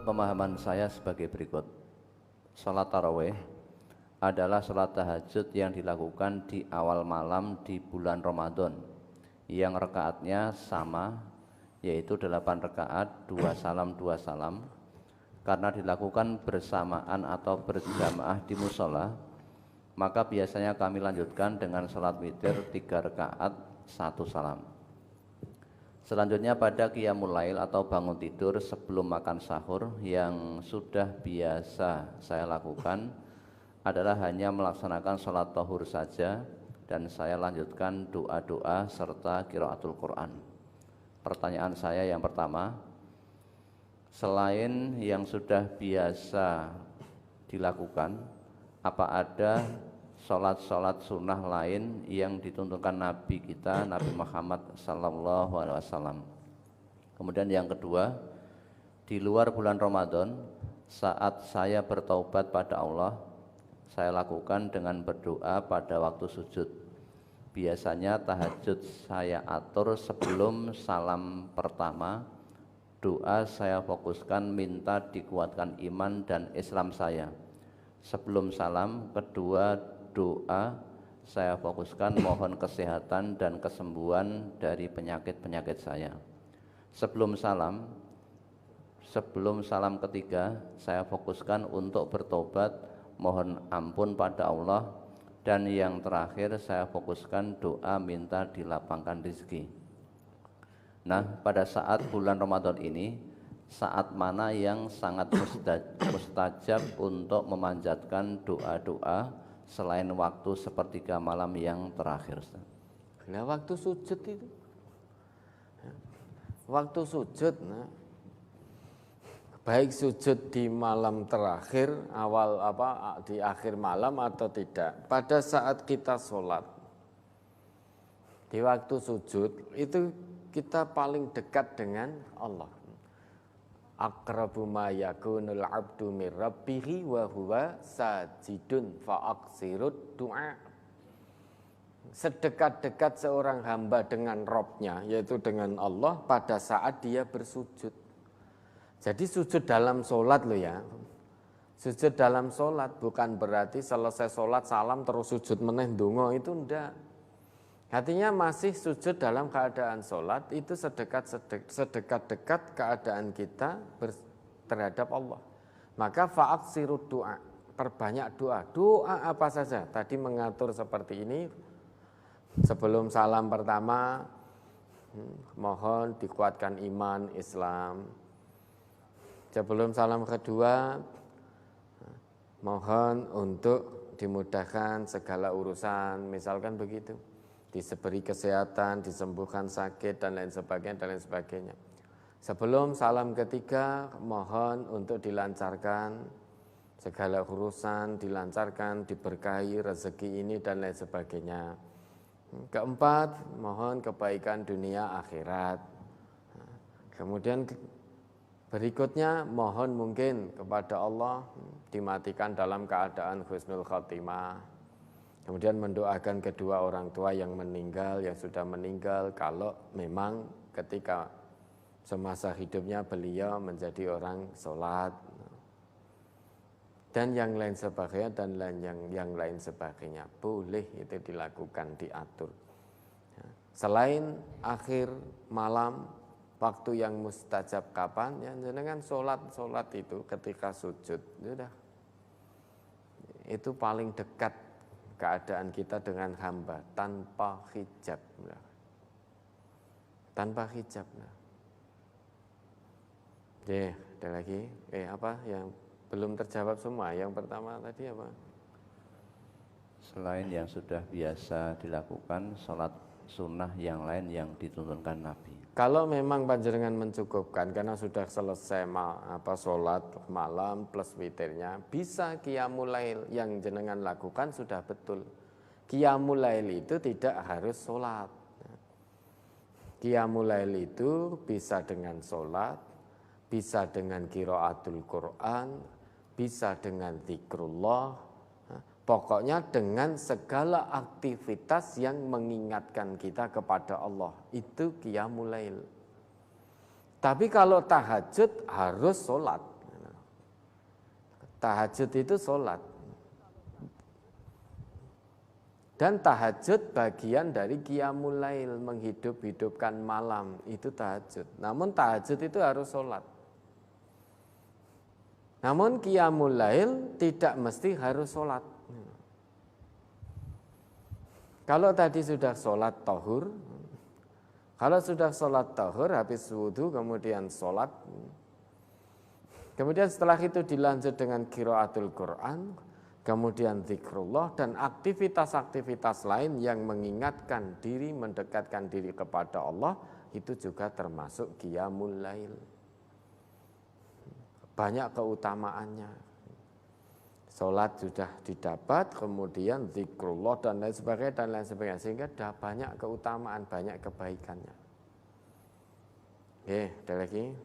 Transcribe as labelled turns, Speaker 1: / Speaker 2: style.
Speaker 1: pemahaman saya sebagai berikut. Salat tarawih adalah salat tahajud yang dilakukan di awal malam di bulan Ramadan, yang rakaatnya sama, yaitu 8 rakaat, 2 salam 2 salam. Karena dilakukan bersamaan atau berjamaah di musola, maka biasanya kami lanjutkan dengan salat witir 3 rakaat 1 salam. Selanjutnya pada qiyamul lail atau bangun tidur sebelum makan sahur, yang sudah biasa saya lakukan adalah hanya melaksanakan sholat tahur saja, dan saya lanjutkan doa-doa serta qiraatul Quran. Pertanyaan saya yang pertama, selain yang sudah biasa dilakukan, apa ada sholat-sholat sunnah lain yang dituntunkan Nabi kita, Nabi Muhammad SAW? Kemudian yang kedua, di luar bulan Ramadan, saat saya bertaubat pada Allah, saya lakukan dengan berdoa pada waktu sujud. Biasanya tahajud saya atur sebelum salam pertama. Doa saya fokuskan minta dikuatkan iman dan Islam saya. Sebelum salam kedua, doa saya fokuskan mohon kesehatan dan kesembuhan dari penyakit-penyakit saya. Sebelum salam ketiga, saya fokuskan untuk bertobat, mohon ampun pada Allah, dan yang terakhir saya fokuskan doa minta dilapangkan rezeki. Nah, pada saat bulan Ramadan ini, saat mana yang sangat mustajab untuk memanjatkan doa-doa selain waktu sepertiga malam yang terakhir?
Speaker 2: Nah, waktu sujud itu, waktu sujud, baik sujud di malam terakhir, di akhir malam atau tidak, pada saat kita sholat, di waktu sujud itu kita paling dekat dengan Allah. Aqrabu ma yakunul abdu mir rabbihi wa huwa sajidun fa'aksirud du'a. Sedekat-dekat seorang hamba dengan Rabb-nya, yaitu dengan Allah, pada saat dia bersujud. Jadi sujud dalam sholat loh ya. Sujud dalam sholat bukan berarti selesai sholat salam terus sujud meneh ndonga, itu enggak. Artinya masih sujud dalam keadaan sholat, itu sedekat-dekat keadaan kita terhadap Allah. Maka fa'aksirud du'a, perbanyak doa. Doa apa saja? Tadi mengatur seperti ini. Sebelum salam pertama, mohon dikuatkan iman Islam. Sebelum salam kedua, mohon untuk dimudahkan segala urusan, misalkan begitu. Diberi kesehatan, disembuhkan sakit, dan lain sebagainya. Sebelum salam ketiga, mohon untuk dilancarkan segala urusan, dilancarkan, diberkahi rezeki ini, dan lain sebagainya. Keempat, mohon kebaikan dunia akhirat. Kemudian berikutnya, mohon mungkin kepada Allah dimatikan dalam keadaan husnul khotimah. Kemudian mendoakan kedua orang tua yang meninggal, yang sudah meninggal, kalau memang ketika semasa hidupnya beliau menjadi orang sholat, dan yang lain sebagainya, yang lain sebagainya. Boleh itu dilakukan, diatur. Selain akhir malam, waktu yang mustajab kapan? Ya, dengan sholat itu ketika sujud, sudah. Itu paling dekat keadaan kita dengan hamba tanpa hijab. Tanpa hijab. Ada lagi? Apa yang belum terjawab semua? Yang pertama tadi apa?
Speaker 1: Selain yang sudah biasa dilakukan, sholat sunnah yang lain yang dituntunkan Nabi.
Speaker 2: Kalau memang panjenengan mencukupkan karena sudah selesai sholat malam plus witirnya, bisa qiyamul lail yang jenengan lakukan sudah betul. Qiyamul lail itu tidak harus sholat. Qiyamul lail itu bisa dengan sholat, bisa dengan qiraatul Quran, bisa dengan zikrullah. Pokoknya dengan segala aktivitas yang mengingatkan kita kepada Allah, itu qiyamul lail. Tapi kalau tahajud harus sholat. Tahajud itu sholat. Dan tahajud bagian dari qiyamul lail, menghidup-hidupkan malam, itu tahajud. Namun tahajud itu harus sholat. Namun qiyamul lail tidak mesti harus sholat. Kalau tadi sudah sholat tohur, kalau sudah sholat tohur, habis wudhu kemudian sholat, kemudian setelah itu dilanjut dengan qiraatul Quran, kemudian zikrullah dan aktivitas-aktivitas lain yang mengingatkan diri, mendekatkan diri kepada Allah, itu juga termasuk qiyamul lail. Banyak keutamaannya. Sholat sudah didapat, kemudian zikrullah dan lain sebagainya, sehingga ada banyak keutamaan, banyak kebaikannya. Oke, ada lagi.